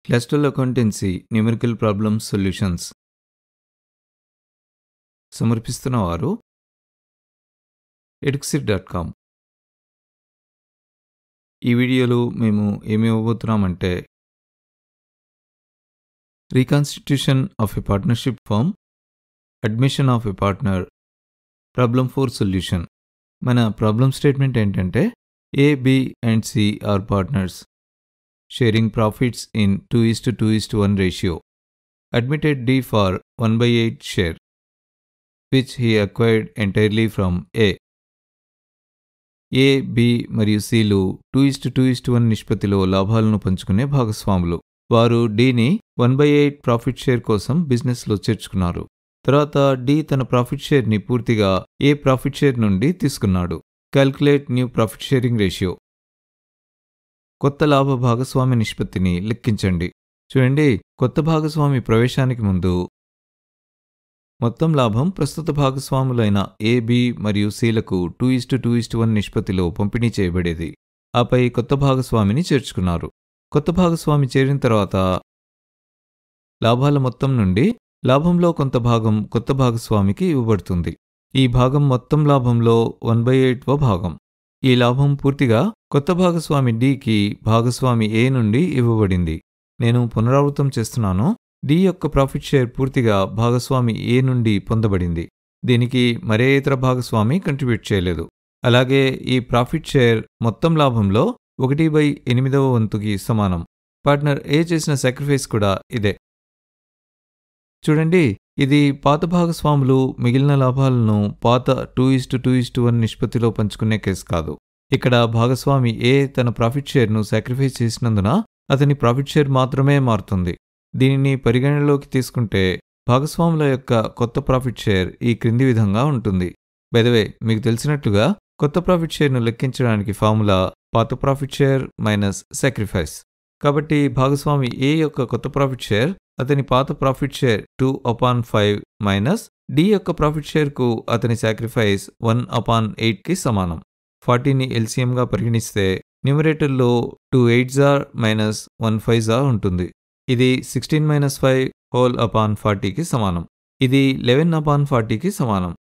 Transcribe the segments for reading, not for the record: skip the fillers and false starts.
క్లస్టరల్ accountancy numerical problems solutions సమర్పిస్తున్నవారు eduxit.com. ఈ వీడియోలో మేము ఏమి ఇవ్వబోతున్నామంటే reconstitution of a partnership firm, admission of a partner, problem 4 solution. మన ప్రాబ్లమ్ స్టేట్మెంట్ ఏంటంటే A, B and C are partners sharing profits in 2:2:1 ratio. Admitted D for 1/8 share, which he acquired entirely from A. A, B మరియు Cలు 2:2:1 నిష్పత్తిలో లాభాలను పంచుకునే భాగస్వాములు. వారు Dని 1/8 profit share కోసం బిజినెస్లో చేర్చుకున్నారు. తర్వాత D తన ప్రాఫిట్ షేర్ని పూర్తిగా A ప్రాఫిట్ షేర్ నుండి తీసుకున్నాడు. Calculate new profit sharing ratio. కొత్త లాభ భాగస్వామి నిష్పత్తిని లెక్కించండి. చూడండి, కొత్త భాగస్వామి ప్రవేశానికి ముందు మొత్తం లాభం ప్రస్తుత భాగస్వాములైన A, B మరియు Cలకు 2:2:1 నిష్పత్తిలో పంపిణీ చేయబడేది. ఆపై కొత్త భాగస్వామిని చేర్చుకున్నారు. కొత్త భాగస్వామి చేరిన తర్వాత లాభాల మొత్తం నుండి లాభంలో కొంత భాగం కొత్త భాగస్వామికి ఇవ్వబడుతుంది. ఈ భాగం మొత్తం లాభంలో 1/8వ భాగం. ఈ లాభం పూర్తిగా కొత్త భాగస్వామి Dకి భాగస్వామి A నుండి ఇవ్వబడింది. నేను పునరావృతం చేస్తున్నాను. D యొక్క ప్రాఫిట్ షేర్ పూర్తిగా భాగస్వామి A నుండి పొందబడింది. దీనికి మరే ఇతర భాగస్వామి కంట్రిబ్యూట్ చేయలేదు. అలాగే ఈ ప్రాఫిట్ షేర్ మొత్తం లాభంలో 1/8వ వంతుకి సమానం. పార్ట్నర్ A చేసిన సాక్రిఫైస్ కూడా ఇదే. చూడండి, ఇది పాత భాగస్వాములు మిగిలిన లాభాలను పాత 2:2:1 నిష్పత్తిలో పంచుకునే కేసు కాదు. ఇక్కడ భాగస్వామి A తన ప్రాఫిట్ షేర్ను సాక్రిఫైస్ చేసినందున అతని ప్రాఫిట్ షేర్ మాత్రమే మారుతుంది. దీనిని పరిగణనలోకి తీసుకుంటే భాగస్వాముల యొక్క కొత్త ప్రాఫిట్ షేర్ ఈ క్రింది విధంగా ఉంటుంది. బై ద వే, మీకు తెలిసినట్లుగా కొత్త ప్రాఫిట్ షేర్ను లెక్కించడానికి ఫార్ములా పాత ప్రాఫిట్ షేర్ మైనస్ సాక్రిఫైస్. కాబట్టి భాగస్వామి A యొక్క కొత్త ప్రాఫిట్ షేర్ అతని పాత ప్రాఫిట్ షేర్ 2/5 మైనస్ D యొక్క ప్రాఫిట్ షేర్కు అతని సాక్రిఫైస్ 1/8కి సమానం. 40ని ఎల్సిఎంగా పరిగణిస్తే న్యూమరేటర్లో 2 8s మైనస్ 1 5s ఉంటుంది. ఇది 16 - 5 40కి సమానం. ఇది 11/40కి సమానం.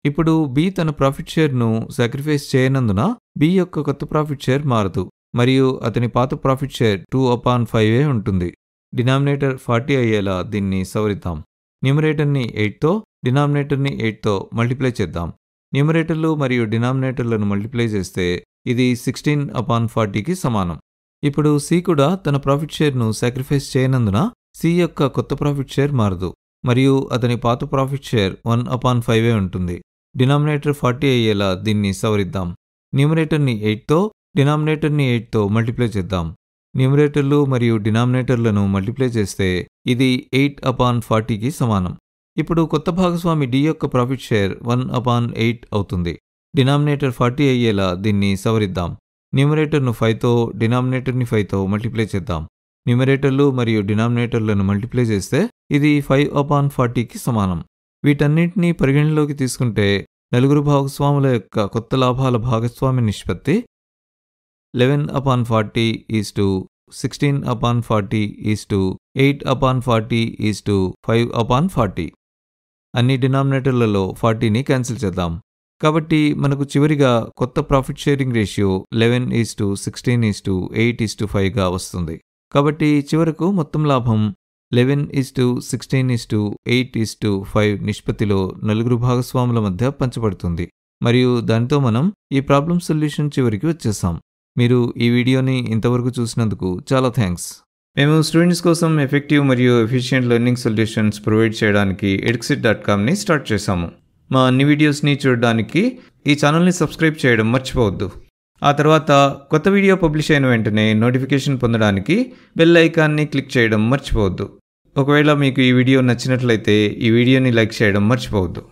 ఇప్పుడు B తన ప్రాఫిట్ షేర్ను సాక్రిఫైస్ చేయనందున B యొక్క కొత్త ప్రాఫిట్ షేర్ మారదు మరియు అతని పాత ప్రాఫిట్ షేర్ 2/5 ఉంటుంది. డినామినేటర్ 40 అయ్యేలా దీన్ని సవరిద్దాం. న్యూమరేటర్ని 8తో డినామినేటర్ని 8తో మల్టిప్లై చేద్దాం. న్యూమరేటర్లు మరియు డినామినేటర్లను మల్టిప్లై చేస్తే ఇది 16/40కి సమానం. ఇప్పుడు C కూడా తన ప్రాఫిట్ షేర్ను సాక్రిఫైస్ చేయనందున C యొక్క కొత్త ప్రాఫిట్ షేర్ మారదు మరియు అతని పాత ప్రాఫిట్ షేర్ 1/5 ఉంటుంది. డినామినేటర్ 40 అయ్యేలా దీన్ని సవరిద్దాం. న్యూమరేటర్ని 8తో డినామినేటర్ని 8తో మల్టిప్లై చేద్దాం. న్యూమరేటర్లు మరియు డినామినేటర్లను మల్టిప్లై చేస్తే ఇది 8/40కి సమానం. ఇప్పుడు కొత్త భాగస్వామి D యొక్క ప్రాఫిట్ షేర్ 1/8 అవుతుంది. డినామినేటర్ 40 అయ్యేలా దీన్ని సవరిద్దాం. న్యూమరేటర్ను 5తో డినామినేటర్ని 5తో మల్టిప్లై చేద్దాం. న్యూమరేటర్లు మరియు డినామినేటర్లను మల్టిప్లై చేస్తే ఇది 5/40కి సమానం. వీటన్నింటినీ పరిగణనలోకి తీసుకుంటే నలుగురు భాగస్వాముల యొక్క కొత్త లాభాల భాగస్వామి నిష్పత్తి 11/40:16/40:8/40:5/40. అన్ని డినామినేటర్లలో 40ని క్యాన్సిల్ చేద్దాం. కాబట్టి మనకు చివరిగా కొత్త ప్రాఫిట్ షేరింగ్ రేషియో 11:16:8:5గా వస్తుంది. కాబట్టి చివరకు మొత్తం లాభం 11:16:8:5 నిష్పత్తిలో నలుగురు భాగస్వాముల మధ్య పంచబడుతుంది. మరియు దానితో మనం ఈ ప్రాబ్లం సొల్యూషన్ చివరికి వచ్చేసాం. మీరు ఈ వీడియోని ఇంతవరకు చూసినందుకు చాలా థ్యాంక్స్. మేము స్టూడెంట్స్ కోసం ఎఫెక్టివ్ మరియు ఎఫిషియెంట్ లెర్నింగ్ సొల్యూషన్స్ ప్రొవైడ్ చేయడానికి eduxit.comని స్టార్ట్ చేశాము. మా అన్ని వీడియోస్ని చూడడానికి ఈ ఛానల్ని సబ్స్క్రైబ్ చేయడం మర్చిపోవద్దు. ఆ తర్వాత కొత్త వీడియో పబ్లిష్ అయిన వెంటనే నోటిఫికేషన్ పొందడానికి బెల్ ఐకాన్ని క్లిక్ చేయడం మర్చిపోవద్దు. ఒకవేళ మీకు ఈ వీడియో నచ్చినట్లయితే ఈ వీడియోని లైక్ చేయడం మర్చిపోవద్దు.